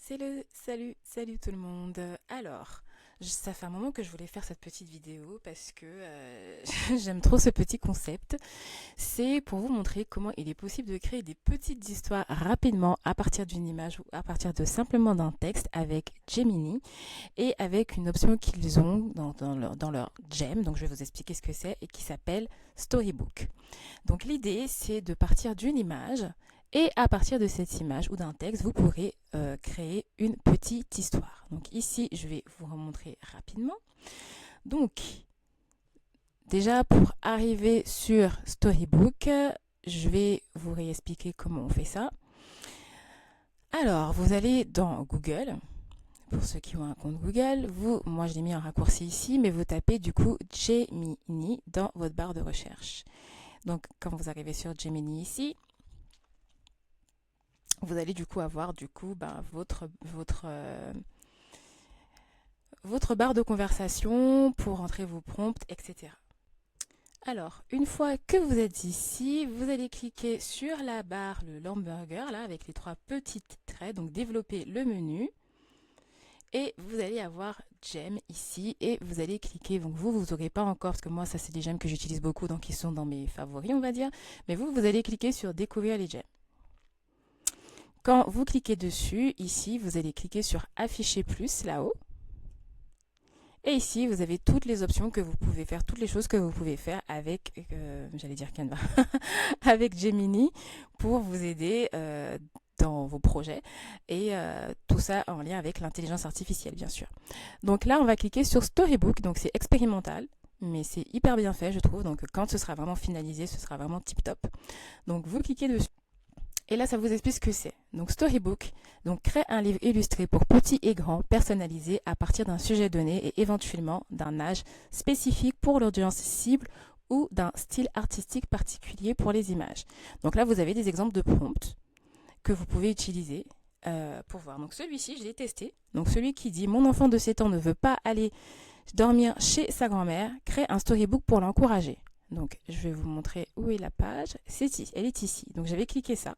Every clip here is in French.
Salut tout le monde. Alors, ça fait un moment que je voulais faire cette petite vidéo parce que j'aime trop ce petit concept. C'est pour vous montrer comment il est possible de créer des petites histoires rapidement à partir d'une image ou à partir de simplement d'un texte avec Gemini et avec une option qu'ils ont dans leur Gem. Donc je vais vous expliquer ce que c'est et qui s'appelle Storybook. Donc l'idée, c'est de partir d'une image et à partir de cette image ou d'un texte, vous pourrez créer une petite histoire. Donc ici, je vais vous remontrer rapidement. Donc, déjà pour arriver sur Storybook, je vais vous réexpliquer comment on fait ça. Alors, vous allez dans Google. Pour ceux qui ont un compte Google, moi je l'ai mis en raccourci ici, mais vous tapez du coup Gemini dans votre barre de recherche. Donc, quand vous arrivez sur Gemini ici, vous allez du coup avoir votre barre de conversation pour entrer vos prompts, etc. Alors, une fois que vous êtes ici, vous allez cliquer sur la barre, le hamburger, là, avec les trois petites traits, donc développer le menu. Et vous allez avoir Gem ici et vous allez cliquer. Donc vous n'aurez pas encore, parce que moi, ça c'est des gemmes que j'utilise beaucoup, donc ils sont dans mes favoris, on va dire. Mais vous allez cliquer sur découvrir les gemmes. Quand vous cliquez dessus, ici, vous allez cliquer sur afficher plus là-haut. Et ici, vous avez toutes les options que vous pouvez faire, toutes les choses que vous pouvez faire avec, j'allais dire Canva, avec Gemini pour vous aider dans vos projets et tout ça en lien avec l'intelligence artificielle, bien sûr. Donc là, on va cliquer sur Storybook, donc c'est expérimental, mais c'est hyper bien fait, je trouve. Donc quand ce sera vraiment finalisé, ce sera vraiment tip top. Donc vous cliquez dessus. Et là, ça vous explique ce que c'est. Donc, Storybook, donc crée un livre illustré pour petits et grands, personnalisé à partir d'un sujet donné et éventuellement d'un âge spécifique pour l'audience cible ou d'un style artistique particulier pour les images. Donc là, vous avez des exemples de prompts que vous pouvez utiliser pour voir. Donc celui-ci, je l'ai testé. Donc celui qui dit « Mon enfant de 7 ans ne veut pas aller dormir chez sa grand-mère, crée un storybook pour l'encourager ». Donc, je vais vous montrer où est la page. Elle est ici. Donc, j'avais cliqué ça.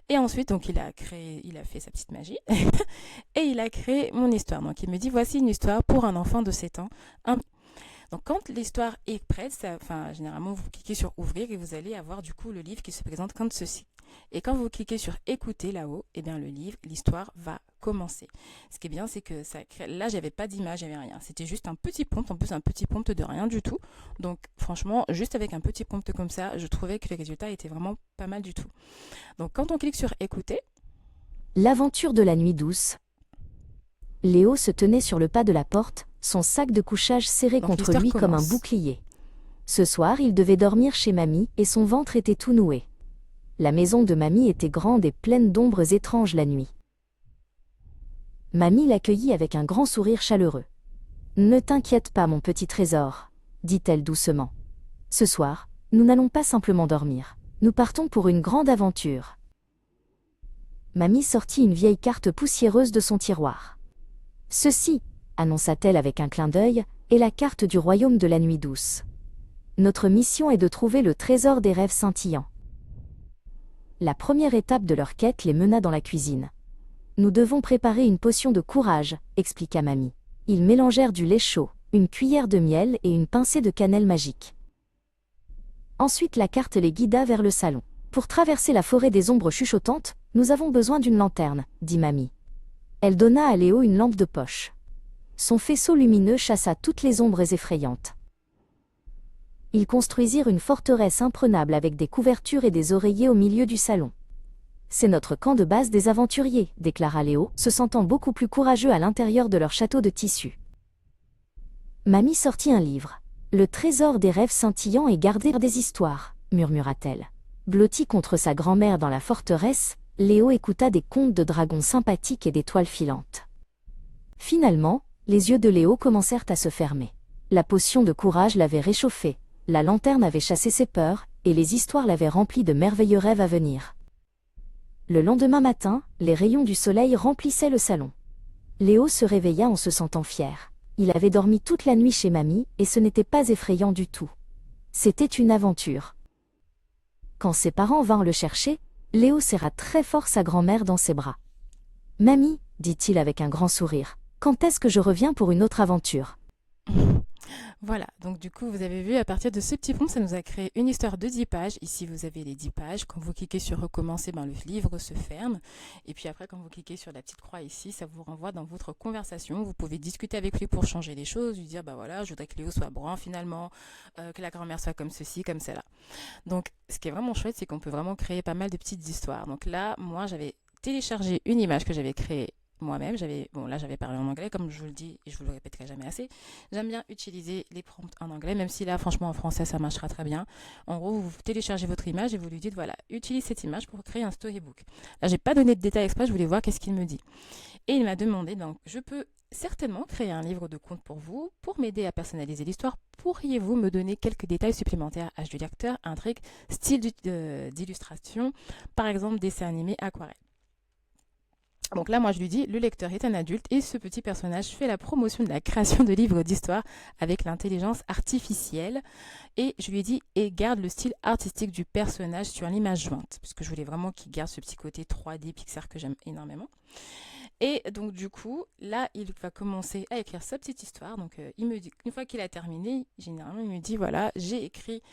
Et ensuite, donc, il a fait sa petite magie. Et il a créé mon histoire. Donc, il me dit, voici une histoire pour un enfant de 7 ans. Donc, quand l'histoire est prête, généralement, vous cliquez sur ouvrir et vous allez avoir du coup le livre qui se présente comme ceci. Et quand vous cliquez sur écouter là-haut, eh bien, l'histoire va commencer. Ce qui est bien, c'est que ça crée. Là, j'avais pas d'image, j'avais rien. C'était juste un petit prompt, en plus un petit prompt de rien du tout. Donc, franchement, juste avec un petit prompt comme ça, je trouvais que le résultat était vraiment pas mal du tout. Donc, quand on clique sur écouter, L'aventure de la nuit douce. Léo se tenait sur le pas de la porte, son sac de couchage serré donc contre l'histoire lui comme un commence. bouclier. Ce soir, il devait dormir chez mamie et son ventre était tout noué. La maison de mamie était grande et pleine d'ombres étranges la nuit. Mamie l'accueillit avec un grand sourire chaleureux. « Ne t'inquiète pas, mon petit trésor, » dit-elle doucement. « Ce soir, nous n'allons pas simplement dormir. Nous partons pour une grande aventure. » Mamie sortit une vieille carte poussiéreuse de son tiroir. « Ceci, » annonça-t-elle avec un clin d'œil, « est la carte du royaume de la nuit douce. Notre mission est de trouver le trésor des rêves scintillants. » La première étape de leur quête les mena dans la cuisine. « Nous devons préparer une potion de courage, » expliqua mamie. Ils mélangèrent du lait chaud, une cuillère de miel et une pincée de cannelle magique. Ensuite la carte les guida vers le salon. « Pour traverser la forêt des ombres chuchotantes, nous avons besoin d'une lanterne, » dit mamie. Elle donna à Léo une lampe de poche. Son faisceau lumineux chassa toutes les ombres effrayantes. Ils construisirent une forteresse imprenable avec des couvertures et des oreillers au milieu du salon. « C'est notre camp de base des aventuriers, » déclara Léo, se sentant beaucoup plus courageux à l'intérieur de leur château de tissu. Mamie sortit un livre. « Le trésor des rêves scintillants et gardé des histoires, » murmura-t-elle. Blotti contre sa grand-mère dans la forteresse, Léo écouta des contes de dragons sympathiques et d'étoiles filantes. Finalement, les yeux de Léo commencèrent à se fermer. La potion de courage l'avait réchauffé, la lanterne avait chassé ses peurs, et les histoires l'avaient rempli de merveilleux rêves à venir. Le lendemain matin, les rayons du soleil remplissaient le salon. Léo se réveilla en se sentant fier. Il avait dormi toute la nuit chez mamie, et ce n'était pas effrayant du tout. C'était une aventure. Quand ses parents vinrent le chercher, Léo serra très fort sa grand-mère dans ses bras. « Mamie, » dit-il avec un grand sourire. Quand est-ce que je reviens pour une autre aventure? Voilà, donc du coup, vous avez vu, à partir de ce petit prompt, ça nous a créé une histoire de 10 pages. Ici, vous avez les 10 pages. Quand vous cliquez sur recommencer, ben, le livre se ferme. Et puis après, quand vous cliquez sur la petite croix ici, ça vous renvoie dans votre conversation. Vous pouvez discuter avec lui pour changer les choses, lui dire, bah voilà, je voudrais que Léo soit brun finalement, que la grand-mère soit comme ceci, comme cela. Donc, ce qui est vraiment chouette, c'est qu'on peut vraiment créer pas mal de petites histoires. Donc là, moi, j'avais téléchargé une image que j'avais créée moi-même. J'avais parlé en anglais, comme je vous le dis, et je vous le répéterai jamais assez. J'aime bien utiliser les prompts en anglais, même si là, franchement, en français, ça marchera très bien. En gros, vous téléchargez votre image et vous lui dites, voilà, utilise cette image pour créer un storybook. Là, j'ai pas donné de détails exprès, je voulais voir qu'est-ce qu'il me dit. Et il m'a demandé, donc, je peux certainement créer un livre de contes pour vous, pour m'aider à personnaliser l'histoire. Pourriez-vous me donner quelques détails supplémentaires, âge du lecteur, intrigue, style d'illustration, par exemple dessin animé, aquarelle. Donc là, moi, je lui dis, le lecteur est un adulte et ce petit personnage fait la promotion de la création de livres d'histoire avec l'intelligence artificielle. Et je lui ai dit, et garde le style artistique du personnage sur l'image jointe, parce que je voulais vraiment qu'il garde ce petit côté 3D Pixar que j'aime énormément. Et donc du coup, là, il va commencer à écrire sa petite histoire. Donc il me dit, une fois qu'il a terminé, généralement, il me dit, voilà, j'ai écrit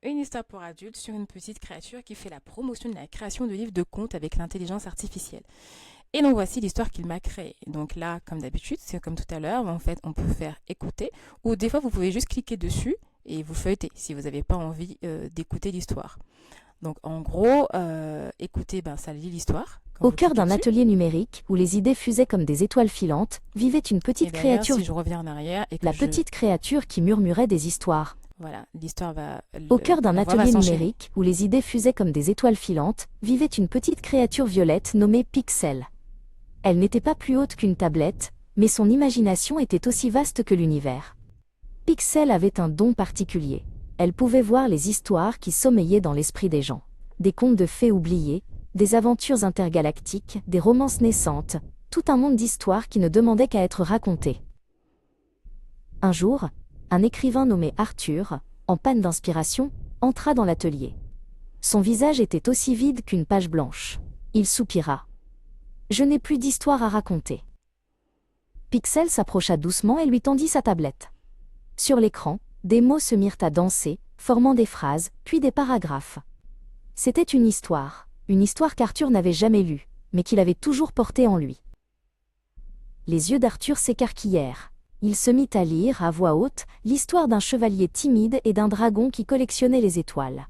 une histoire pour adultes sur une petite créature qui fait la promotion de la création de livres de contes avec l'intelligence artificielle. Et donc voici l'histoire qu'il m'a créée. Donc là, comme d'habitude, c'est comme tout à l'heure, en fait, on peut faire écouter, ou des fois, vous pouvez juste cliquer dessus et vous feuilletez si vous n'avez pas envie d'écouter l'histoire. Donc en gros, écoutez, ben, ça lit l'histoire. Au cœur d'un atelier numérique, où les idées fusaient comme des étoiles filantes, vivait une petite créature. Si je reviens en arrière et que la petite créature qui murmurait des histoires. Voilà, l'histoire va... Au cœur d'un atelier numérique, où les idées fusaient comme des étoiles filantes, vivait une petite créature violette nommée Pixel. Elle n'était pas plus haute qu'une tablette, mais son imagination était aussi vaste que l'univers. Pixel avait un don particulier. Elle pouvait voir les histoires qui sommeillaient dans l'esprit des gens. Des contes de fées oubliés, des aventures intergalactiques, des romances naissantes, tout un monde d'histoires qui ne demandait qu'à être racontées. Un jour, un écrivain nommé Arthur, en panne d'inspiration, entra dans l'atelier. Son visage était aussi vide qu'une page blanche. Il soupira. « Je n'ai plus d'histoire à raconter. » Pixel s'approcha doucement et lui tendit sa tablette. Sur l'écran, des mots se mirent à danser, formant des phrases, puis des paragraphes. C'était une histoire qu'Arthur n'avait jamais lue, mais qu'il avait toujours portée en lui. Les yeux d'Arthur s'écarquillèrent. Il se mit à lire, à voix haute, l'histoire d'un chevalier timide et d'un dragon qui collectionnait les étoiles.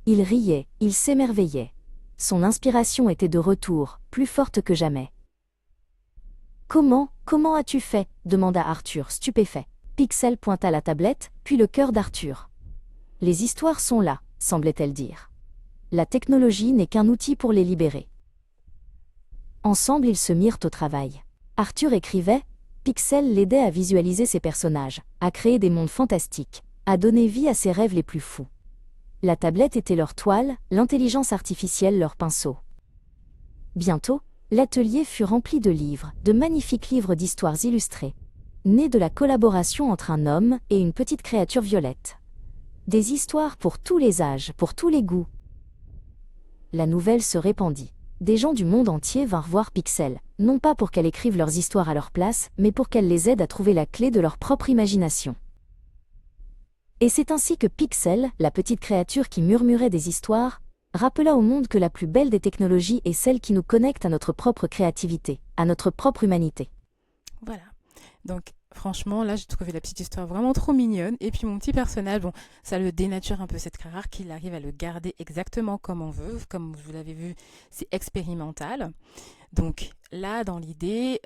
Il riait, il s'émerveillait. Son inspiration était de retour, plus forte que jamais. « Comment as-tu fait » demanda Arthur, stupéfait. Pixel pointa la tablette, puis le cœur d'Arthur. « Les histoires sont là », semblait-elle dire. La technologie n'est qu'un outil pour les libérer. Ensemble, ils se mirent au travail. Arthur écrivait, Pixel l'aidait à visualiser ses personnages, à créer des mondes fantastiques, à donner vie à ses rêves les plus fous. La tablette était leur toile, l'intelligence artificielle leur pinceau. Bientôt, l'atelier fut rempli de livres, de magnifiques livres d'histoires illustrées, nés de la collaboration entre un homme et une petite créature violette. Des histoires pour tous les âges, pour tous les goûts. La nouvelle se répandit. Des gens du monde entier vinrent voir Pixel, non pas pour qu'elle écrive leurs histoires à leur place, mais pour qu'elle les aide à trouver la clé de leur propre imagination. Et c'est ainsi que Pixel, la petite créature qui murmurait des histoires, rappela au monde que la plus belle des technologies est celle qui nous connecte à notre propre créativité, à notre propre humanité. Voilà. Donc, franchement, là, j'ai trouvé la petite histoire vraiment trop mignonne. Et puis, mon petit personnage, bon, ça le dénature un peu, c'est très rare qu'il arrive à le garder exactement comme on veut. Comme vous l'avez vu, c'est expérimental. Donc, là, dans l'idée,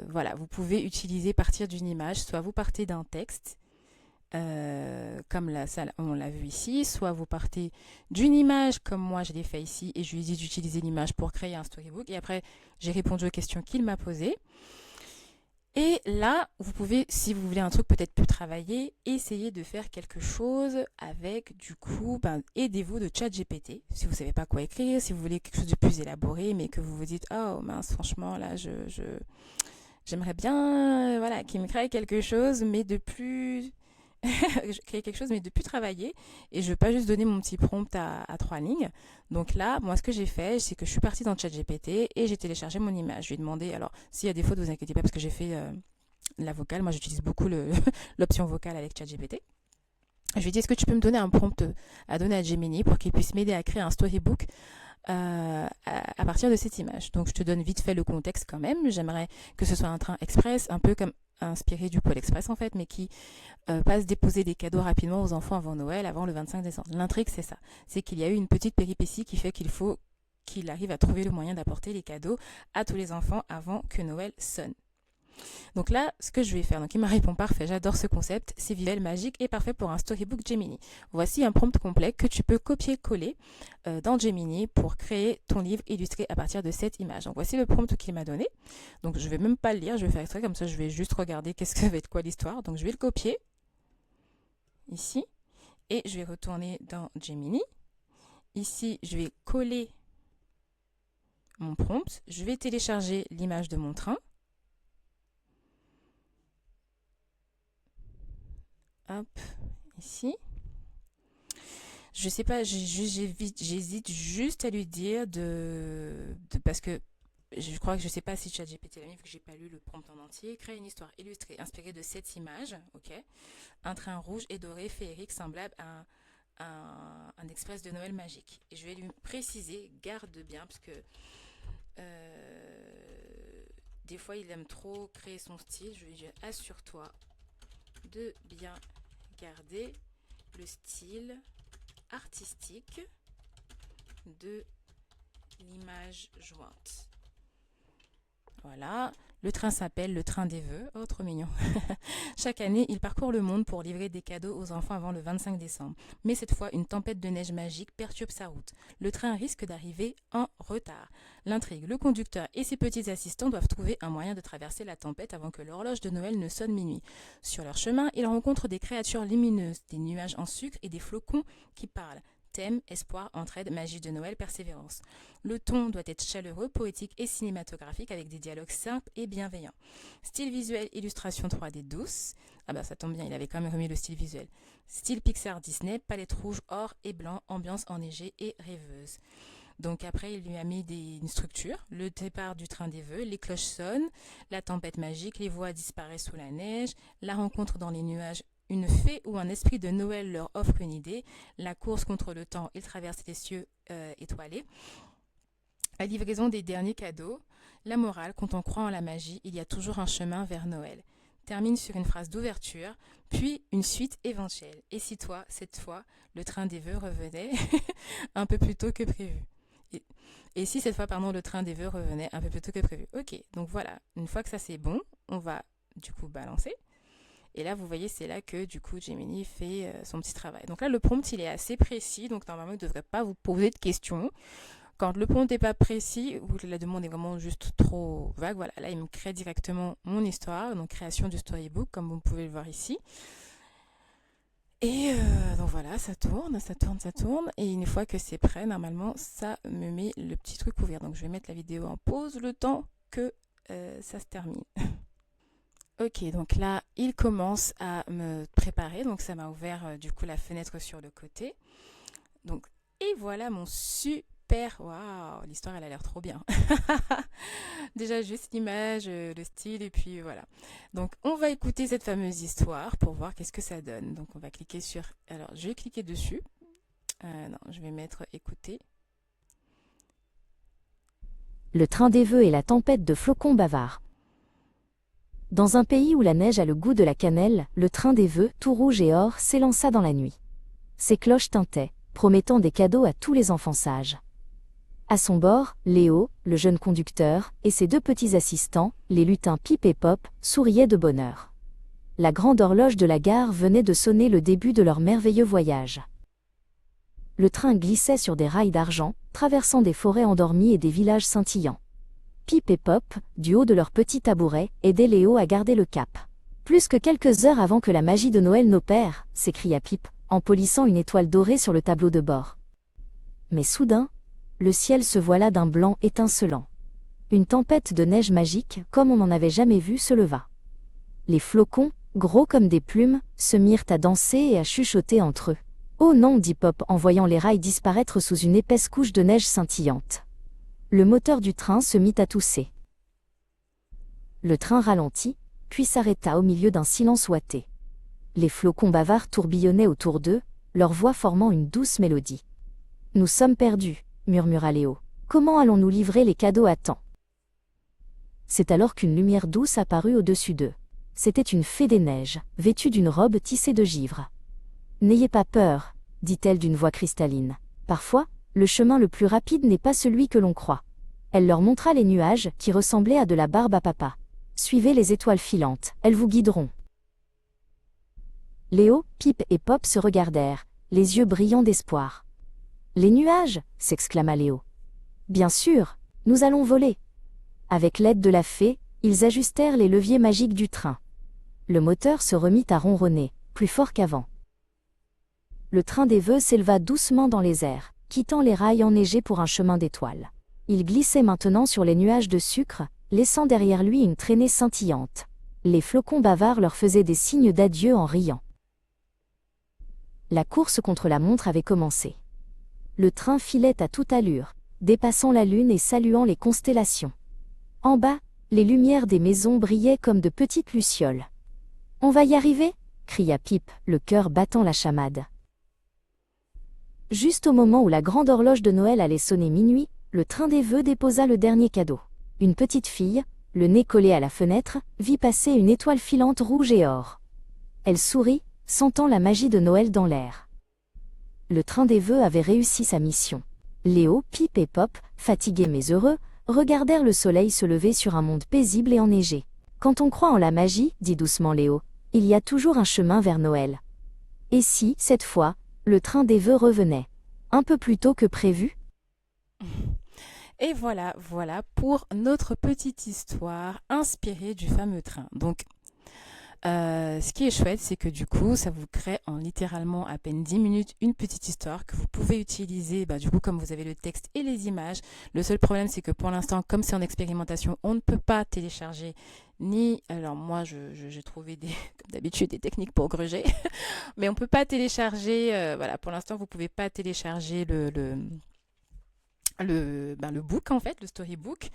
voilà, vous pouvez utiliser partir d'une image, soit vous partez d'un texte, comme on l'a vu ici, soit vous partez d'une image comme moi je l'ai fait ici et je lui ai dit d'utiliser l'image pour créer un storybook et après j'ai répondu aux questions qu'il m'a posées. Et là, vous pouvez, si vous voulez un truc peut-être plus travaillé, essayer de faire quelque chose avec, du coup, aidez-vous de ChatGPT. Si vous ne savez pas quoi écrire, si vous voulez quelque chose de plus élaboré, mais que vous vous dites, oh mince, franchement, là, j'aimerais bien, voilà, qu'il me crée quelque chose, mais de plus créer quelque chose, mais de plus travailler. Et je ne veux pas juste donner mon petit prompt à 3 lignes. Donc là, moi, ce que j'ai fait, c'est que je suis partie dans ChatGPT et j'ai téléchargé mon image. Je lui ai demandé, alors, s'il y a des fautes, vous inquiétez pas, parce que j'ai fait la vocale. Moi, j'utilise beaucoup l'option vocale avec ChatGPT. Je lui ai dit, est-ce que tu peux me donner un prompt à donner à Gemini pour qu'il puisse m'aider à créer un storybook à partir de cette image. Donc je te donne vite fait le contexte quand même. J'aimerais que ce soit un train express, un peu comme inspiré du Pôle Express en fait, mais qui passe déposer des cadeaux rapidement aux enfants avant Noël, avant le 25 décembre. L'intrigue c'est ça, c'est qu'il y a eu une petite péripétie qui fait qu'il arrive à trouver le moyen d'apporter les cadeaux à tous les enfants avant que Noël sonne. Donc là, ce que je vais faire, donc il m'a répondu parfait, j'adore ce concept, c'est visuel, magique et parfait pour un storybook Gemini. Voici un prompt complet que tu peux copier-coller dans Gemini pour créer ton livre illustré à partir de cette image. Donc voici le prompt qu'il m'a donné. Donc je vais même pas le lire, je vais faire extrait, comme ça je vais juste regarder qu'est-ce que va être quoi l'histoire. Donc je vais le copier ici et je vais retourner dans Gemini. Ici, je vais coller mon prompt, je vais télécharger l'image de mon train. Hop, ici. Je sais pas, j'hésite juste à lui dire parce que je crois que je sais pas si ChatGPT l'a mis, vu que j'ai pas lu le prompt en entier. Créer une histoire illustrée inspirée de cette image, ok. Un train rouge et doré féerique semblable à un express de Noël magique. Et je vais lui préciser, garde bien, parce que des fois il aime trop créer son style. Je vais lui dire, assure-toi de bien garder le style artistique de l'image jointe. Voilà, le train s'appelle le train des vœux. Oh, trop mignon. Chaque année, il parcourt le monde pour livrer des cadeaux aux enfants avant le 25 décembre. Mais cette fois, une tempête de neige magique perturbe sa route. Le train risque d'arriver en retard. L'intrigue, le conducteur et ses petits assistants doivent trouver un moyen de traverser la tempête avant que l'horloge de Noël ne sonne minuit. Sur leur chemin, ils rencontrent des créatures lumineuses, des nuages en sucre et des flocons qui parlent. Thème, espoir, entraide, magie de Noël, persévérance. Le ton doit être chaleureux, poétique et cinématographique avec des dialogues simples et bienveillants. Style visuel, illustration 3D douce. Ah bah ça tombe bien, il avait quand même remis le style visuel. Style Pixar Disney, palette rouge, or et blanc, ambiance enneigée et rêveuse. Donc après, il lui a mis une structure. Le départ du train des vœux, les cloches sonnent, la tempête magique, les voix disparaissent sous la neige, la rencontre dans les nuages. Une fée ou un esprit de Noël leur offre une idée. La course contre le temps, ils traversent les cieux étoilés. La livraison des derniers cadeaux. La morale, quand on croit en la magie, il y a toujours un chemin vers Noël. Termine sur une phrase d'ouverture, puis une suite éventuelle. Et si toi, cette fois, le train des vœux revenait un peu plus tôt que prévu. Et si cette fois, pardon, le train des vœux revenait un peu plus tôt que prévu. Ok, donc voilà, une fois que ça c'est bon, on va du coup balancer. Et là, vous voyez, c'est là que, du coup, Gemini fait son petit travail. Donc là, le prompt, il est assez précis. Donc, normalement, il ne devrait pas vous poser de questions. Quand le prompt n'est pas précis, ou que la demande est vraiment juste trop vague, voilà, là, il me crée directement mon histoire. Donc, création du storybook, comme vous pouvez le voir ici. Et donc voilà, ça tourne, ça tourne, ça tourne. Et une fois que c'est prêt, normalement, ça me met le petit truc ouvert. Donc, je vais mettre la vidéo en pause le temps que ça se termine. Ok, donc là, il commence à me préparer. Donc ça m'a ouvert du coup la fenêtre sur le côté. Donc, et voilà mon super... Waouh, l'histoire, elle a l'air trop bien. Déjà, juste l'image, le style, et puis voilà. Donc, on va écouter cette fameuse histoire pour voir qu'est-ce que ça donne. Donc, on va cliquer sur... Alors, je vais cliquer dessus. Non, je vais mettre écouter. Le train des vœux et la tempête de flocons bavards. Dans un pays où la neige a le goût de la cannelle, le train des vœux, tout rouge et or, s'élança dans la nuit. Ses cloches tintaient, promettant des cadeaux à tous les enfants sages. À son bord, Léo, le jeune conducteur, et ses 2 petits assistants, les lutins Pip et Pop, souriaient de bonheur. La grande horloge de la gare venait de sonner le début de leur merveilleux voyage. Le train glissait sur des rails d'argent, traversant des forêts endormies et des villages scintillants. Pip et Pop, du haut de leur petit tabouret, aidaient Léo à garder le cap. Plus que quelques heures avant que la magie de Noël n'opère, s'écria Pip, en polissant une étoile dorée sur le tableau de bord. Mais soudain, le ciel se voila d'un blanc étincelant. Une tempête de neige magique, comme on n'en avait jamais vu, se leva. Les flocons, gros comme des plumes, se mirent à danser et à chuchoter entre eux. « Oh non » dit Pop en voyant les rails disparaître sous une épaisse couche de neige scintillante. Le moteur du train se mit à tousser. Le train ralentit, puis s'arrêta au milieu d'un silence ouaté. Les flocons bavards tourbillonnaient autour d'eux, leur voix formant une douce mélodie. « Nous sommes perdus » murmura Léo. « Comment allons-nous livrer les cadeaux à temps ?» C'est alors qu'une lumière douce apparut au-dessus d'eux. C'était une fée des neiges, vêtue d'une robe tissée de givre. « N'ayez pas peur » dit-elle d'une voix cristalline. « Parfois, le chemin le plus rapide n'est pas celui que l'on croit. » Elle leur montra les nuages qui ressemblaient à de la barbe à papa. « Suivez les étoiles filantes, elles vous guideront. » Léo, Pip et Pop se regardèrent, les yeux brillants d'espoir. « Les nuages » s'exclama Léo. « Bien sûr, nous allons voler. » Avec l'aide de la fée, ils ajustèrent les leviers magiques du train. Le moteur se remit à ronronner, plus fort qu'avant. Le train des vœux s'éleva doucement dans les airs, quittant les rails enneigés pour un chemin d'étoiles. Il glissait maintenant sur les nuages de sucre, laissant derrière lui une traînée scintillante. Les flocons bavards leur faisaient des signes d'adieu en riant. La course contre la montre avait commencé. Le train filait à toute allure, dépassant la lune et saluant les constellations. En bas, les lumières des maisons brillaient comme de petites lucioles. « On va y arriver » cria Pip, le cœur battant la chamade. Juste au moment où la grande horloge de Noël allait sonner minuit, le train des vœux déposa le dernier cadeau. Une petite fille, le nez collé à la fenêtre, vit passer une étoile filante rouge et or. Elle sourit, sentant la magie de Noël dans l'air. Le train des vœux avait réussi sa mission. Léo, Pip et Pop, fatigués mais heureux, regardèrent le soleil se lever sur un monde paisible et enneigé. « Quand on croit en la magie, dit doucement Léo, il y a toujours un chemin vers Noël. » Et si, cette fois, le train des vœux revenait un peu plus tôt que prévu? Et voilà pour notre petite histoire inspirée du fameux train. Donc, ce qui est chouette, c'est que du coup, ça vous crée en littéralement à peine 10 minutes une petite histoire que vous pouvez utiliser, du coup, comme vous avez le texte et les images. Le seul problème, c'est que pour l'instant, comme c'est en expérimentation, on ne peut pas télécharger ni... Alors moi, j'ai trouvé, comme d'habitude, des techniques pour gruger, mais on ne peut pas télécharger... voilà, pour l'instant, vous ne pouvez pas télécharger le book en fait, le storybook.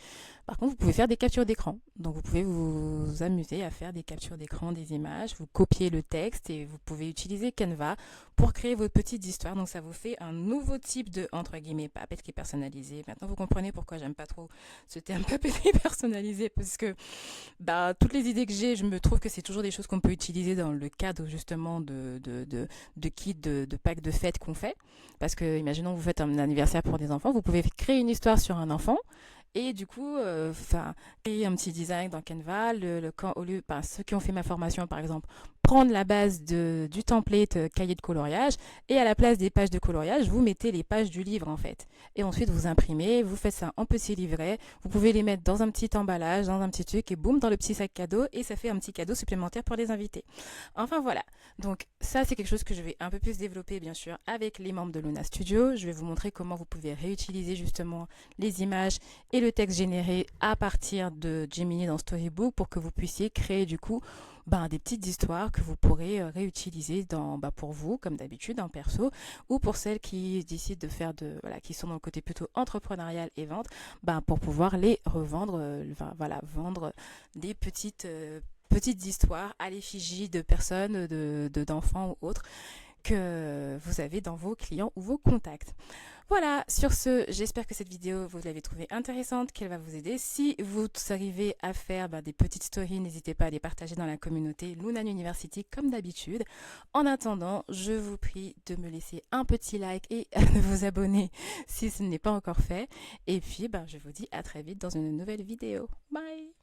Par contre, vous pouvez faire des captures d'écran. Donc, vous pouvez vous amuser à faire des captures d'écran, des images, vous copiez le texte et vous pouvez utiliser Canva pour créer votre petite histoire. Donc, ça vous fait un nouveau type de, entre guillemets, papeterie personnalisée. Maintenant, vous comprenez pourquoi j'aime pas trop ce terme papeterie personnalisée parce que toutes les idées que j'ai, je me trouve que c'est toujours des choses qu'on peut utiliser dans le cadre justement de kits, de packs de fêtes qu'on fait. Parce que, imaginons, vous faites un anniversaire pour des enfants, vous pouvez créer une histoire sur un enfant et du coup, créer un petit design dans Canva. Au lieu, ceux qui ont fait ma formation, par exemple, prendre la base du template cahier de coloriage et à la place des pages de coloriage, vous mettez les pages du livre en fait. Et ensuite, vous imprimez, vous faites ça en petit livret. Vous pouvez les mettre dans un petit emballage, dans un petit truc et boum, dans le petit sac cadeau et ça fait un petit cadeau supplémentaire pour les invités. Enfin voilà. Donc ça, c'est quelque chose que je vais un peu plus développer bien sûr avec les membres de Luna Studio. Je vais vous montrer comment vous pouvez réutiliser justement les images et le texte généré à partir de Gemini dans Storybook pour que vous puissiez créer du coup des petites histoires que vous pourrez réutiliser pour vous, comme d'habitude, en perso, ou pour celles qui décident de faire qui sont dans le côté plutôt entrepreneurial et vente, pour pouvoir les revendre, vendre des petites histoires à l'effigie de personnes, d'enfants ou autres que vous avez dans vos clients ou vos contacts. Voilà, sur ce, j'espère que cette vidéo, vous l'avez trouvée intéressante, qu'elle va vous aider. Si vous arrivez à faire des petites stories, n'hésitez pas à les partager dans la communauté Luna University comme d'habitude. En attendant, je vous prie de me laisser un petit like et de vous abonner si ce n'est pas encore fait. Et puis, je vous dis à très vite dans une nouvelle vidéo. Bye!